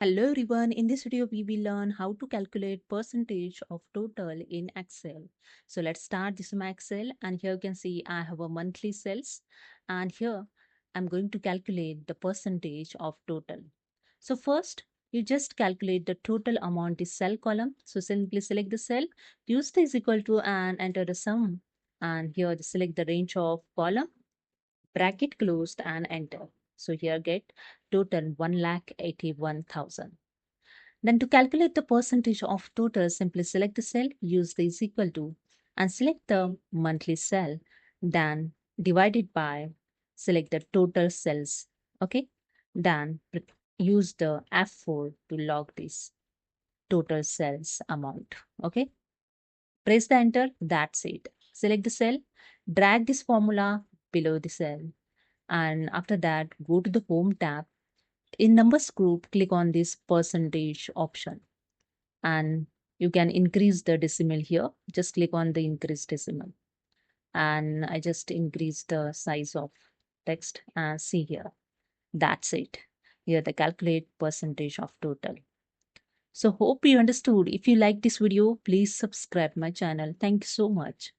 Hello everyone, in this video we will learn how to calculate percentage of total in Excel. So let's start. This is my Excel and here you can see I have a monthly sales and here I'm going to calculate the percentage of total. So first you just calculate the total amount is cell column. So simply select the cell, use the is equal to and enter the sum, and here just select the range of column, bracket closed and enter. So here get total 1,81,000. Then to calculate the percentage of total, simply select the cell, use the is equal to and select the monthly cell. Then divide it by, select the total cells. Okay. Then use the F4 to log this total cells amount. Okay. Press the enter. That's it. Select the cell, drag this formula below the cell. And after that, go to the home tab. In numbers group, click on this percentage option and you can increase the decimal here. Just click on the increase decimal and I just increase the size of text and see here. That's it. Here the calculate percentage of total. So hope you understood. If you like this video, please subscribe my channel. Thank you so much.